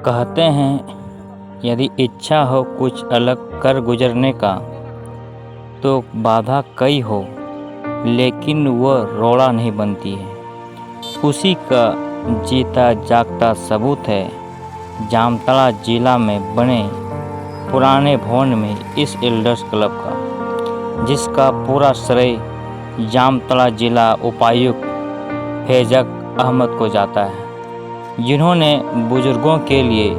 कहते हैं यदि इच्छा हो कुछ अलग कर गुजरने का तो बाधा कई हो लेकिन वह रोड़ा नहीं बनती है। उसी का जीता जागता सबूत है जामताड़ा जिला में बने पुराने भवन में इस एल्डर्स क्लब का, जिसका पूरा श्रेय जामताड़ा जिला उपायुक्त फैज़क अहमद को जाता है, जिन्होंने बुजुर्गों के लिए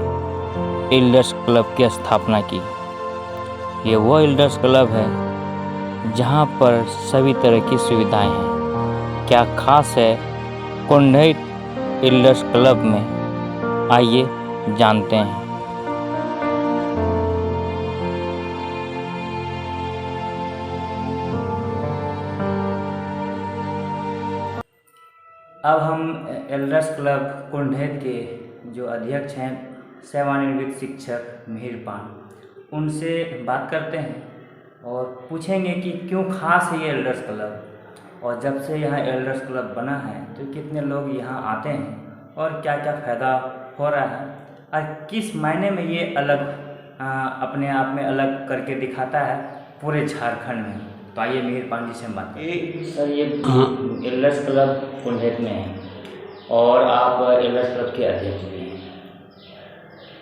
एल्डर्स क्लब की स्थापना की। ये वो एल्डर्स क्लब है जहाँ पर सभी तरह की सुविधाएं हैं। क्या खास है कुंडहित एल्डर्स क्लब में, आइए जानते हैं। अब हम एल्डर्स क्लब कुंडहित के जो अध्यक्ष हैं सेवानिवृत्त शिक्षक मिहिर पान, उनसे बात करते हैं और पूछेंगे कि क्यों खास है ये एल्डर्स क्लब और जब से यहाँ एल्डर्स क्लब बना है तो कितने लोग यहाँ आते हैं और क्या क्या फ़ायदा हो रहा है और किस मायने में ये अलग अपने आप में अलग करके दिखाता है पूरे झारखंड में। तो आइए मिहिर पान जी से हम बात करें। सर, ये एल्डर्स क्लब कुंडहित में है और आप एल्डर्स क्लब के अध्यक्ष भी हैं।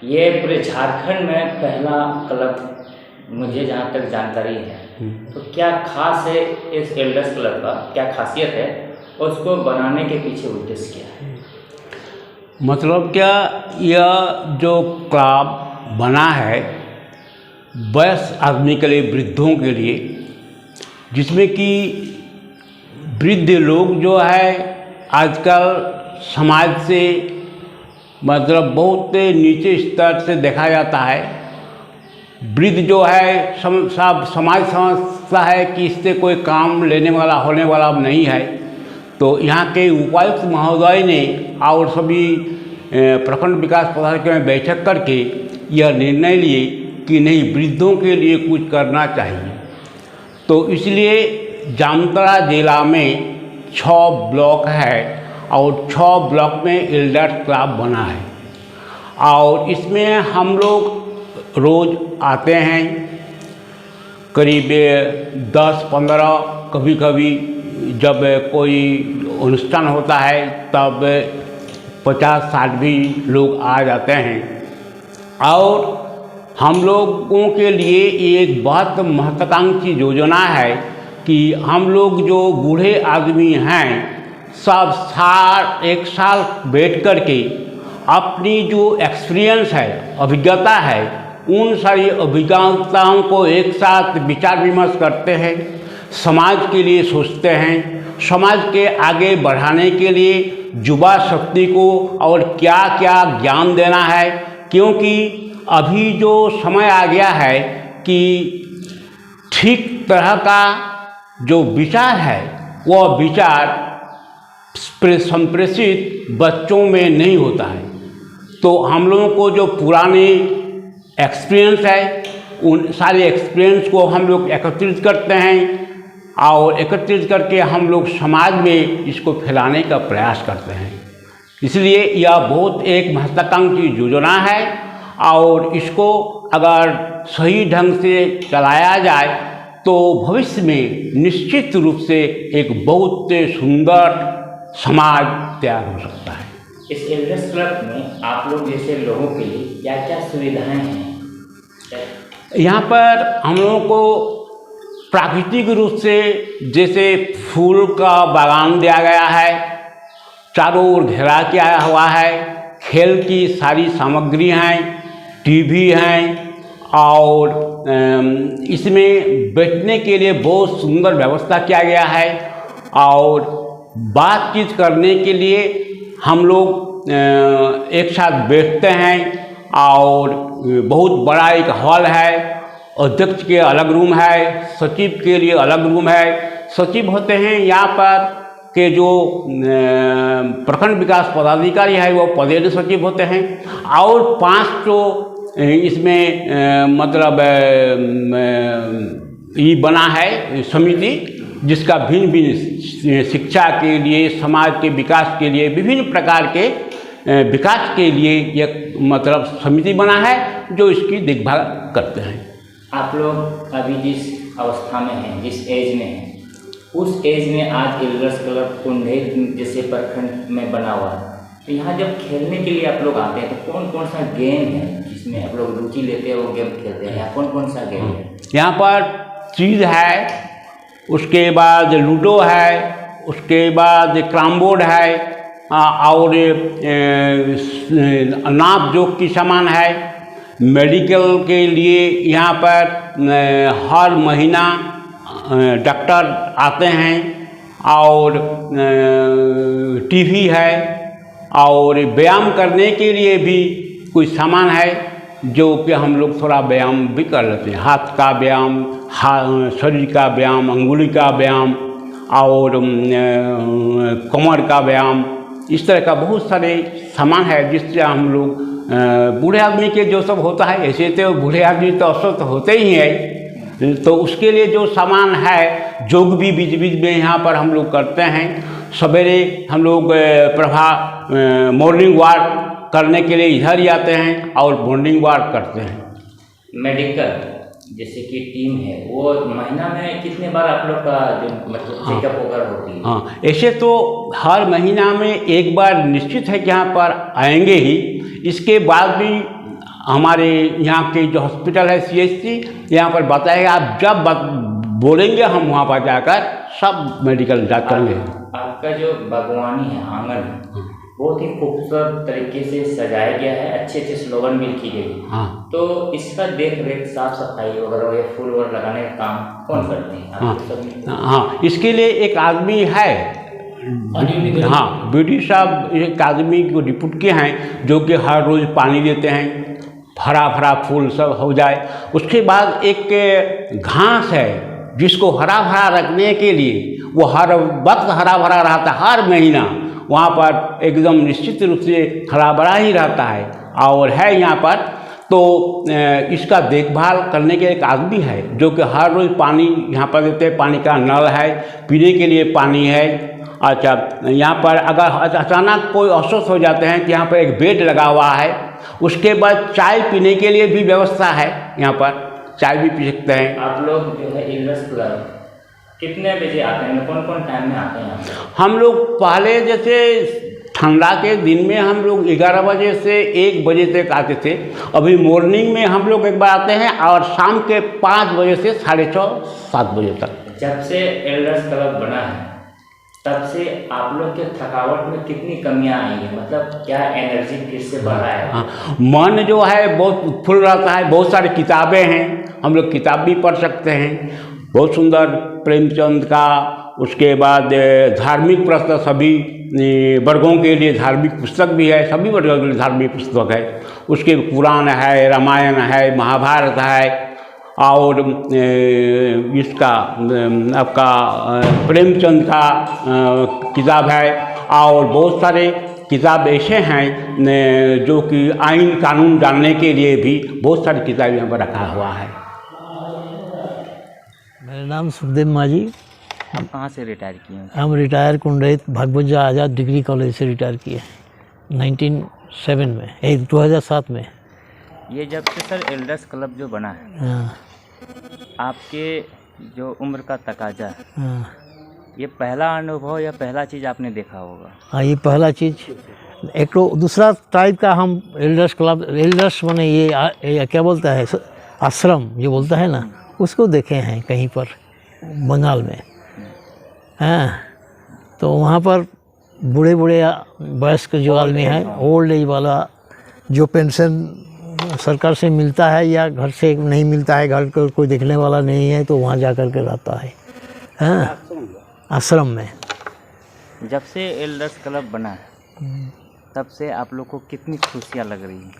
ये पूरे झारखंड में पहला क्लब मुझे जहाँ तक जानकारी है, तो क्या खास है इस एल्डर्स क्लब का, क्या खासियत है और उसको बनाने के पीछे उद्देश्य क्या है? मतलब क्या, यह जो क्लब बना है वयस्क आदमी के लिए, वृद्धों के लिए, जिसमें कि वृद्ध लोग जो है आजकल समाज से मतलब बहुत नीचे स्तर से देखा जाता है। वृद्ध जो है सब समाज समझता है कि इससे कोई काम लेने वाला होने वाला नहीं है। तो यहाँ के उपायुक्त महोदय ने और सभी प्रखंड विकास पदाधिकारी में बैठक करके यह निर्णय लिए कि नहीं, वृद्धों के लिए कुछ करना चाहिए। तो इसलिए जामताड़ा जिला में 6 ब्लॉक है और 6 ब्लॉक में एल्डर्स क्लब बना है और इसमें हम लोग रोज़ आते हैं, करीब 10-15, कभी कभी जब कोई अनुष्ठान होता है तब 50-60 भी लोग आ जाते हैं। और हम लोगों के लिए एक बहुत महत्वाकांक्षी योजना है कि हम लोग जो बूढ़े आदमी हैं सब एक साल बैठ कर के अपनी जो एक्सपीरियंस है, अभिज्ञता है, उन सारी अभिज्ञताओं को एक साथ विचार विमर्श करते हैं, समाज के लिए सोचते हैं, समाज के आगे बढ़ाने के लिए युवा शक्ति को और क्या क्या ज्ञान देना है। क्योंकि अभी जो समय आ गया है कि ठीक तरह का जो विचार है वह विचार संप्रेषित बच्चों में नहीं होता है। तो हम लोगों को जो पुराने एक्सपीरियंस है उन सारे एक्सपीरियंस को हम लोग एकत्रित करते हैं और एकत्रित करके हम लोग समाज में इसको फैलाने का प्रयास करते हैं। इसलिए यह बहुत एक महत्वाकांक्षी योजना है और इसको अगर सही ढंग से चलाया जाए तो भविष्य में निश्चित रूप से एक बहुत सुंदर समाज तैयार हो सकता है। इस एल्डर्स क्लब में आप लोग जैसे लोगों के लिए क्या क्या सुविधाएं हैं? यहाँ पर हम लोगों को प्राकृतिक रूप से जैसे फूल का बागान दिया गया है, चारों ओर घेरा किया हुआ है, खेल की सारी सामग्री हैं, टीवी हैं और इसमें बैठने के लिए बहुत सुंदर व्यवस्था किया गया है और बातचीत करने के लिए हम लोग एक साथ बैठते हैं और बहुत बड़ा एक हॉल है। अध्यक्ष के अलग रूम है, सचिव के लिए अलग रूम है। सचिव होते हैं यहाँ पर के जो प्रखंड विकास पदाधिकारी है वो पदेन सचिव होते हैं और 5 जो इसमें मतलब ये बना है समिति जिसका भिन्न भिन्न शिक्षा के लिए, समाज के विकास के लिए विभिन्न प्रकार के विकास के लिए एक मतलब समिति बना है जो इसकी देखभाल करते हैं। आप लोग अभी जिस अवस्था में हैं, जिस एज में हैं, उस एज में आज एल्डर्स क्लब कुंडेत जैसे प्रखंड में बना हुआ है, तो यहाँ जब खेलने के लिए आप लोग आते हैं तो कौन कौन सा गेम है जिसमें आप लोग रुचि लेते हैं, वो गेम खेलते हैं? यहाँ कौन कौन सा गेम है? यहाँ पर चीज है, उसके बाद लूडो है, उसके बाद कैरम बोर्ड है, और नाप जोक की सामान है। मेडिकल के लिए यहाँ पर हर महीना डॉक्टर आते हैं, और टीवी है, और व्यायाम करने के लिए भी कुछ सामान है जो कि हम लोग थोड़ा व्यायाम भी कर लेते हैं। हाथ का व्यायाम, शरीर का व्यायाम, अंगुली का व्यायाम, और कमर का व्यायाम, इस तरह का बहुत सारे सामान है जिससे हम लोग बूढ़े आदमी के जो सब होता है, ऐसे तो बूढ़े आदमी तो अस्वस्थ होते ही हैं, तो उसके लिए जो सामान है, योग भी बीच बीच में यहाँ पर हम लोग करते हैं। सवेरे हम लोग मॉर्निंग वॉक करने के लिए इधर ही आते हैं और मॉर्निंग वॉक करते हैं। मेडिकल जैसे कि टीम है, वो महीना में कितने बार आप लोग का जो मतलब चेकअप वगैरह होती है? हाँ, ऐसे तो हर महीना में एक बार निश्चित है कि यहाँ पर आएंगे ही। इसके बाद भी हमारे यहाँ के जो हॉस्पिटल है CHC, यहाँ पर बताएगा, आप जब बोलेंगे हम वहाँ पर जाकर सब मेडिकल जांच करेंगे। आपका जो बागवानी है, आंगन, बहुत ही खूबसूरत तरीके से सजाया गया है, अच्छे अच्छे स्लोगन भी लिखी गई। हाँ, तो इसका देख रेख, साफ सफाई वगैरह, ये फूल वगैरह लगाने का काम कौन करते हैं? हाँ, इसके लिए एक आदमी है, हाँ, बीडी साहब एक आदमी को रिपोर्ट किए हैं जो कि हर रोज़ पानी देते हैं, हरा भरा फूल सब हो जाए। उसके बाद एक घास है जिसको हरा भरा रखने के लिए वो हर वक्त हरा भरा रहता है, हर महीना वहाँ पर एकदम निश्चित रूप से हरा भरा ही रहता है और है यहाँ पर। तो इसका देखभाल करने के एक आदमी है जो कि हर रोज़ पानी यहाँ पर देते हैं, पानी का नल है, पीने के लिए पानी है। अच्छा, यहाँ पर अगर अचानक कोई अस्वस्थ हो जाते हैं तो यहाँ पर एक बेड लगा हुआ है। उसके बाद चाय पीने के लिए भी व्यवस्था है, यहाँ पर चाय भी पी सकते हैं। आप लोग जो है एल्डर्स क्लब कितने बजे आते हैं, कौन कौन टाइम में आते हैं? हम लोग पहले जैसे ठंडा के दिन में हम लोग 11 बजे से 1 बजे तक आते थे। अभी मॉर्निंग में हम लोग एक बार आते हैं और शाम के 5 बजे से 6:30-7 बजे तक। जब से एल्डर्स क्लब बना है तब से आप लोग के थकावट में कितनी कमियां आई हैं? मतलब क्या एनर्जी फिर से बढ़ा है? हाँ, मन जो है बहुत उत्फुल्ल रहता है। बहुत सारी किताबें हैं, हम लोग किताब भी पढ़ सकते हैं, बहुत सुंदर प्रेमचंद का। उसके बाद धार्मिक पुस्तक, सभी वर्गों के लिए धार्मिक पुस्तक भी है, सभी वर्गों के लिए धार्मिक पुस्तक है। उसके पुराण है, रामायण है, महाभारत है, और इसका आपका प्रेमचंद का किताब है, और बहुत सारे किताब ऐसे हैं जो कि आइन कानून जानने के लिए भी बहुत सारी किताब यहाँ पर रखा हुआ है। मेरा नाम सुखदेव माझी। आप कहाँ से रिटायर किए हैं? हम रिटायर कुंडेत भागभुजा आज़ाद डिग्री कॉलेज से रिटायर किए 2007 में। ये जब से सर एल्डर्स क्लब जो बना है, हाँ, आपके जो उम्र का तकाजा है, हाँ, ये पहला अनुभव या पहला चीज़ आपने देखा होगा? हाँ, ये पहला चीज़। एक तो दूसरा टाइप का हम एल्डर्स क्लब, एल्डर्स माने ये क्या बोलता है, आश्रम जो बोलता है ना, उसको देखे हैं कहीं पर बंगाल में। हाँ, तो वहाँ पर बूढ़े बूढ़े वयस्क जो आदमी हैं, ओल्ड एज वाला, जो पेंशन सरकार से मिलता है या घर से नहीं मिलता है, घर को कोई देखने वाला नहीं है, तो वहाँ जा कर के रहता है। हाँ, आश्रम में। जब से एल्डर्स क्लब बना है तब से आप लोग को कितनी खुशियाँ लग रही हैं?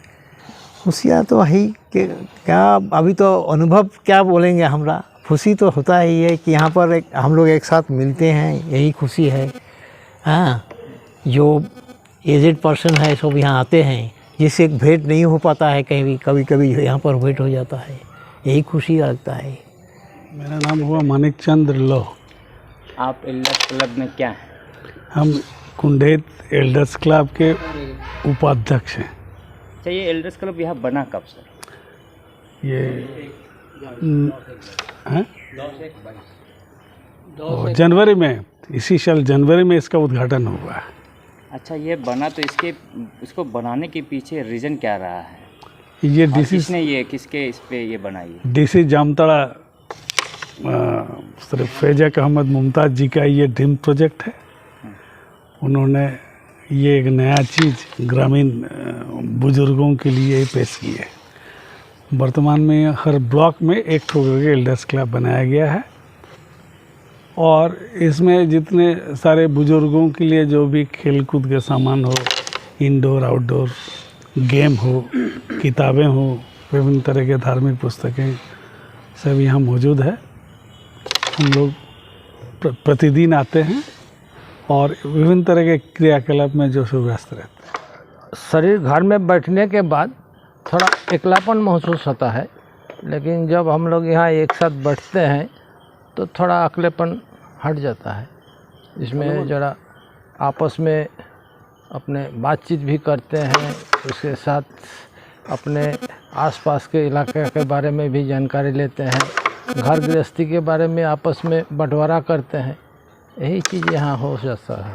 खुशियाँ तो वही कि क्या, अभी तो अनुभव क्या बोलेंगे, हमरा खुशी तो होता ही है कि यहाँ पर हम लोग एक साथ मिलते हैं, यही खुशी है। हाँ, जो एजेड पर्सन है सब यहाँ आते हैं, जिससे भेंट नहीं हो पाता है कहीं भी, कभी कभी यहाँ पर भेंट हो जाता है, यही खुशी लगता है। मेरा नाम हुआ मानिक चंद्र लो। आप एल्डर्स क्लब में क्या हैं? हम कुंडेत एल्डर्स क्लब के उपाध्यक्ष हैं। अच्छा, ये एल्डर्स क्लब यहाँ बना कब सर? ये हैं? जनवरी में, इसी साल जनवरी में इसका उद्घाटन हुआ है। अच्छा, ये बना तो इसको बनाने के पीछे रीज़न क्या रहा है? ये और डीसी किसने ये किसके इस पे ये बनाई है? डीसी जामताड़ा सिर्फ फैज़क अहमद मुमताज़ जी का ये ड्रीम प्रोजेक्ट है। उन्होंने ये एक नया चीज़ ग्रामीण बुजुर्गों के लिए पेश की है। वर्तमान में हर ब्लॉक में एक ठो एल्डर्स क्लब बनाया गया है और इसमें जितने सारे बुजुर्गों के लिए जो भी खेल कूद के सामान हो, इंडोर आउटडोर गेम हो, किताबें हो, विभिन्न तरह के धार्मिक पुस्तकें सब यहाँ मौजूद है। हम लोग प्रतिदिन आते हैं और विभिन्न तरह के क्रियाकलाप में जो सो व्यस्त रहते हैं। शरीर घर में बैठने के बाद थोड़ा अकेलापन महसूस होता है, लेकिन जब हम लोग यहाँ एक साथ बैठते हैं तो थोड़ा अकेलेपन हट जाता है। इसमें ज़रा आपस में अपने बातचीत भी करते हैं, उसके साथ अपने आसपास के इलाके के बारे में भी जानकारी लेते हैं, घर गृहस्थी के बारे में आपस में बंटवारा करते हैं। यही चीज़ यहाँ हो जाता है।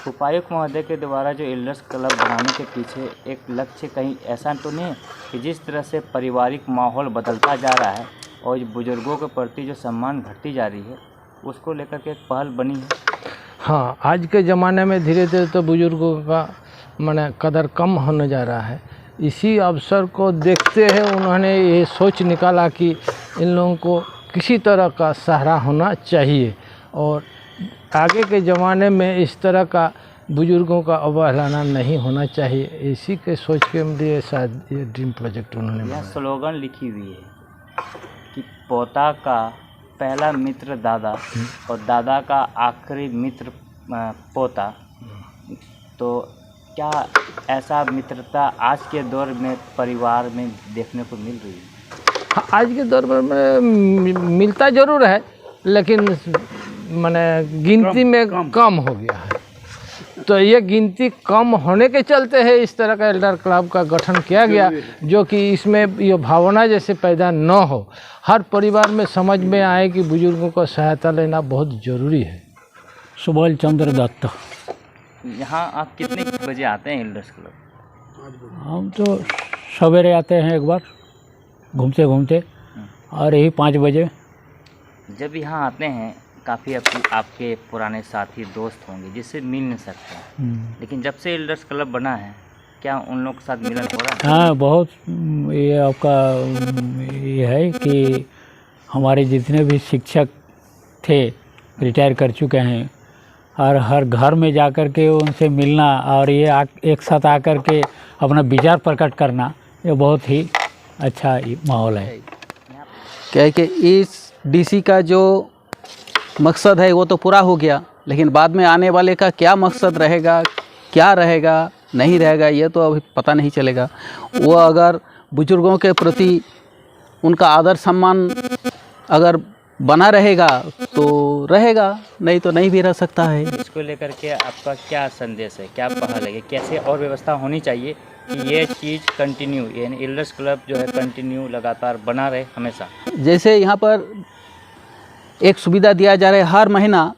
उपायुक्त महोदय के द्वारा जो एल्डर्स क्लब बनाने के पीछे एक लक्ष्य कहीं ऐसा तो नहीं है कि जिस तरह से पारिवारिक माहौल बदलता जा रहा है और बुजुर्गों के प्रति जो सम्मान घटती जा रही है उसको लेकर के एक पहल बनी है? हाँ, आज के ज़माने में धीरे धीरे तो बुजुर्गों का माने कदर कम होने जा रहा है। इसी अवसर को देखते हुए उन्होंने ये सोच निकाला कि इन लोगों को किसी तरह का सहारा होना चाहिए और आगे के ज़माने में इस तरह का बुजुर्गों का अवहेलना नहीं होना चाहिए। इसी के सोच के लिए शायद ये ड्रीम प्रोजेक्ट उन्होंने यह स्लोगन लिखी हुई है कि पोता का पहला मित्र दादा और दादा का आखिरी मित्र पोता। तो क्या ऐसा मित्रता आज के दौर में परिवार में देखने को मिल रही है? हाँ, आज के दौर में मिलता ज़रूर है, लेकिन माने गिनती में कम हो गया है। तो ये गिनती कम होने के चलते है इस तरह का एल्डर क्लब का गठन किया गया, जो कि इसमें ये भावना जैसे पैदा न हो, हर परिवार में समझ में आए कि बुजुर्गों को सहायता लेना बहुत ज़रूरी है। सुबोल चंद्र दत्त। यहाँ आप कितने बजे आते हैं एल्डर्स क्लब? हम तो सवेरे आते हैं एक बार घूमते घूमते और यही 5 बजे। जब यहाँ आते हैं काफ़ी आपके पुराने साथी दोस्त होंगे जिससे मिल नहीं सकते, लेकिन जब से एल्डर्स क्लब बना है क्या उन लोग के साथ मिलन हो रहा है? हाँ, बहुत। ये आपका ये है कि हमारे जितने भी शिक्षक थे रिटायर कर चुके हैं और हर घर में जा कर के उनसे मिलना और ये एक साथ आकर के अपना विचार प्रकट करना, ये बहुत ही अच्छा माहौल है। क्या है कि इस डीसी का जो मकसद है वो तो पूरा हो गया, लेकिन बाद में आने वाले का क्या मकसद रहेगा, क्या रहेगा, नहीं रहेगा, ये तो अभी पता नहीं चलेगा। वो अगर बुजुर्गों के प्रति उनका आदर सम्मान अगर बना रहेगा तो रहेगा, नहीं तो नहीं भी रह सकता है। इसको लेकर के आपका क्या संदेश है, क्या पहल है, कैसे और व्यवस्था होनी चाहिए कि ये चीज़ कंटिन्यू, यानी एल्डर्स क्लब जो है कंटिन्यू लगातार बना रहे हमेशा? जैसे यहाँ पर एक सुविधा दिया जा रहा है, हर महीना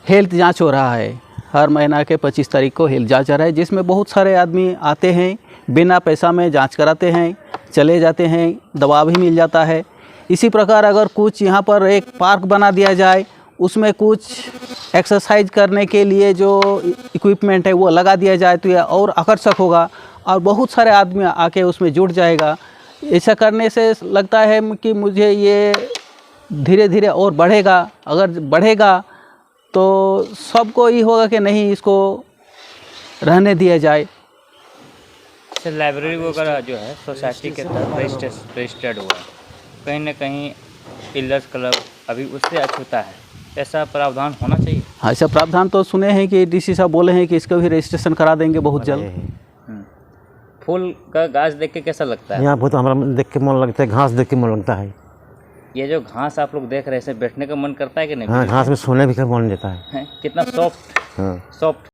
हेल्थ जांच हो रहा है। हर महीना के 25 तारीख को हेल्थ जांच आ रहा है, जिसमें बहुत सारे आदमी आते हैं, बिना पैसा में जांच कराते हैं, चले जाते हैं, दवा भी मिल जाता है। इसी प्रकार अगर कुछ यहाँ पर एक पार्क बना दिया जाए, उसमें कुछ एक्सरसाइज करने के लिए जो इक्विपमेंट है वो लगा दिया जाए तो यह और आकर्षक होगा और बहुत सारे आदमी आके उसमें जुट जाएगा। ऐसा करने से लगता है कि मुझे ये धीरे धीरे और बढ़ेगा। अगर बढ़ेगा तो सबको ये होगा कि नहीं, इसको रहने दिया जाए। लाइब्रेरी वगैरह जो है सोसाइटी के तहत रजिस्टर्ड हुआ है, कहीं ना कहीं एल्डर्स क्लब अभी उससे अछूता है, ऐसा प्रावधान होना चाहिए। हाँ, ऐसा प्रावधान तो सुने हैं कि डीसी साहब बोले हैं कि इसका भी रजिस्ट्रेशन करा देंगे बहुत जल्द। फूल का घास देख के कैसा लगता है? यहाँ बहुत हमारा देख के मन लगता है, घास देख के मन लगता है। ये जो घास आप लोग देख रहे हैं, इसे बैठने का मन करता है कि नहीं? हाँ, घास में सोने भी का मन देता है। हैं? कितना सॉफ्ट हाँ सॉफ्ट